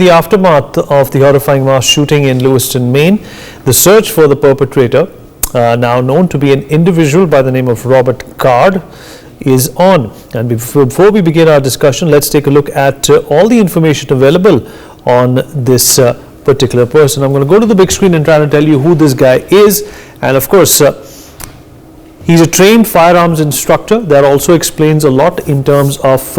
The aftermath of the horrifying mass shooting in Lewiston, Maine, the search for the perpetrator, now known to be an individual by the name of Robert Card, is on. And before we begin our discussion, let's take a look at all the information available on this particular person. I'm going to go to the big screen and try to tell you who this guy is. And of course, he's a trained firearms instructor. That also explains a lot in terms of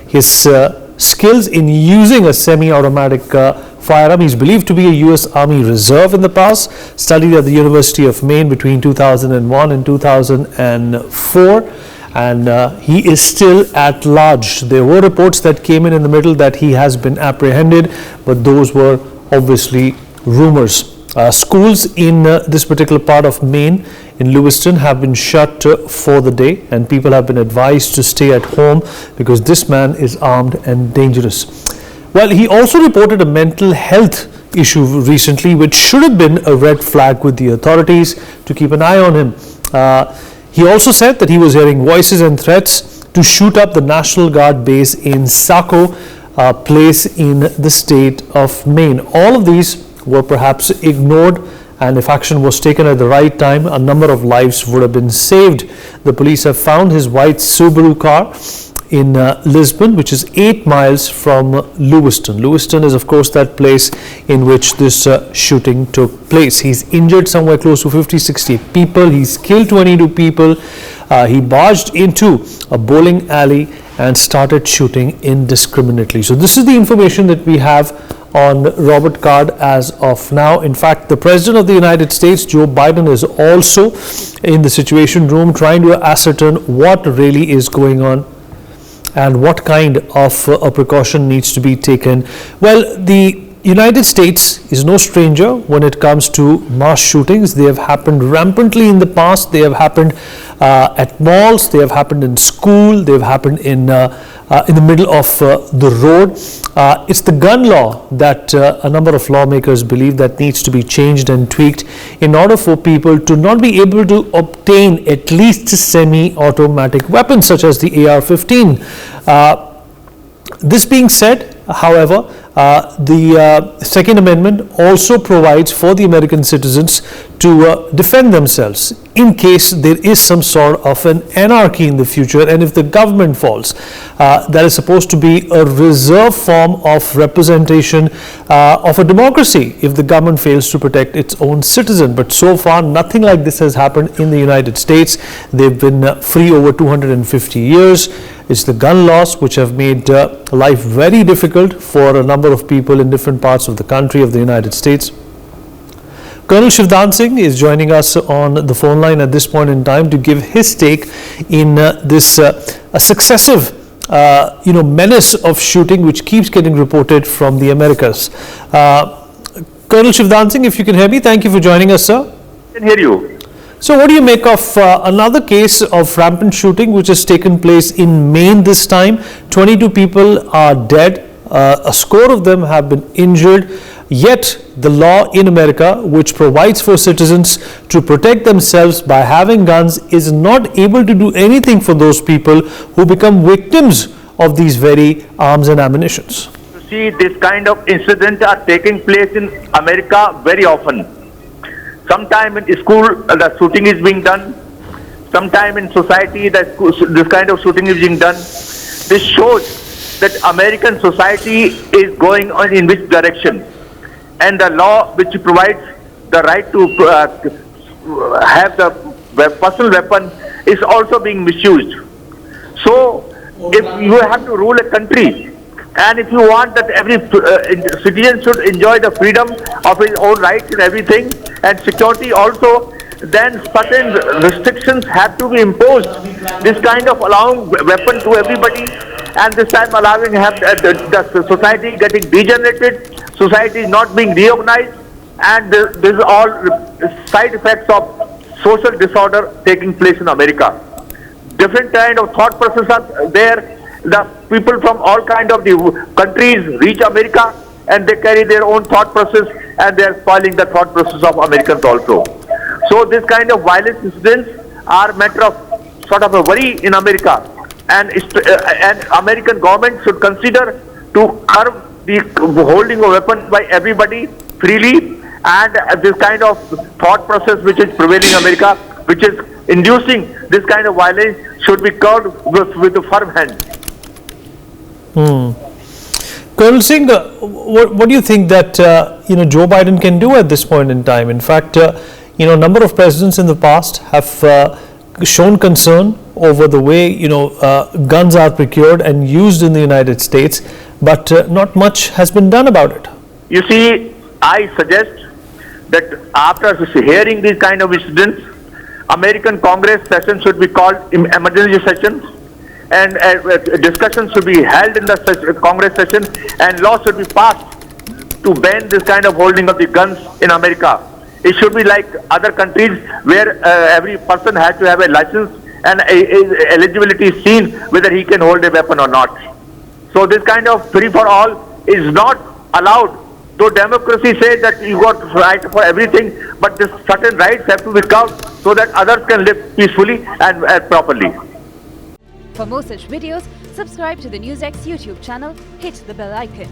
his skills in using a semi-automatic firearm. He's believed to be a U.S. Army Reserve in the past, studied at the University of Maine between 2001 and 2004, and he is still at large. There were reports that came in the middle that he has been apprehended, but those were obviously rumors. Schools in this particular part of Maine, in Lewiston, have been shut for the day, and people have been advised to stay at home because this man is armed and dangerous. Well, he also reported a mental health issue recently, which should have been a red flag with the authorities to keep an eye on him. He also said that he was hearing voices and threats to shoot up the National Guard base in Saco, place in the state of Maine. All of these were perhaps ignored, and if action was taken at the right time, a number of lives would have been saved. The police have found his white Subaru car in Lisbon, which is 8 miles from Lewiston. Lewiston is, of course, that place in which this shooting took place. He's injured somewhere close to 50-60 people. He's killed 22 people. He barged into a bowling alley and started shooting indiscriminately. So this is the information that we have on Robert Card as of now. In fact, the President of the United States, Joe Biden, is also in the Situation Room trying to ascertain what really is going on and what kind of a precaution needs to be taken. Well, the United States is no stranger when it comes to mass shootings. They have happened rampantly in the past. They have happened at malls. They have happened in school. They have happened in the middle of the road. It's the gun law that a number of lawmakers believe that needs to be changed and tweaked in order for people to not be able to obtain at least semi-automatic weapons such as the AR-15. This being said, however, the Second Amendment also provides for the American citizens to defend themselves in case there is some sort of an anarchy in the future, and if the government falls. That is supposed to be a reserve form of representation of a democracy if the government fails to protect its own citizen. But so far, nothing like this has happened in the United States. They've been free over 250 years. It's the gun laws which have made life very difficult for a number of people in different parts of the country of the United States. Colonel Shivdan Singh is joining us on the phone line at this point in time to give his take in this successive menace of shooting which keeps getting reported from the Americas. Colonel Shivdan Singh, if you can hear me, thank you for joining us, sir. I can hear you. So what do you make of another case of rampant shooting which has taken place in Maine this time? 22 people are dead, a score of them have been injured, yet the law in America, which provides for citizens to protect themselves by having guns, is not able to do anything for those people who become victims of these very arms and ammunitions. You see, this kind of incidents are taking place in America very often. Sometime in school, the shooting is being done. Sometime in society, this kind of shooting is being done. This shows that American society is going on in which direction. And the law which provides the right to have the personal weapon is also being misused. So, if you have to rule a country, and if you want that every citizen should enjoy the freedom of his own rights and everything, and security also, then certain restrictions have to be imposed. This kind of allowing weapon to everybody, and this time allowing the society getting degenerated, society not being reorganized, and this is all side effects of social disorder taking place in America. Different kind of thought processes are there. The people from all kind of the countries reach America, and they carry their own thought process, and they are spoiling the thought process of Americans also. So this kind of violent incidents are matter of sort of a worry in America, and American government should consider to curb the holding of weapons by everybody freely, and this kind of thought process which is prevailing in America, which is inducing this kind of violence, should be curbed with a firm hand. Colonel Singh, what do you think that Joe Biden can do at this point in time? In fact, a number of presidents in the past have shown concern over the way guns are procured and used in the United States, but not much has been done about it. You see, I suggest that after hearing these kind of incidents, American Congress session should be called emergency session, and discussions should be held in the Congress session, and law should be passed to ban this kind of holding of the guns in America. It should be like other countries where every person has to have a license and eligibility is seen whether he can hold a weapon or not. So this kind of free for all is not allowed. Though democracy says that you got right for everything, but this certain rights have to be carved so that others can live peacefully and properly. For more such videos, subscribe to the NewsX YouTube channel, hit the bell icon.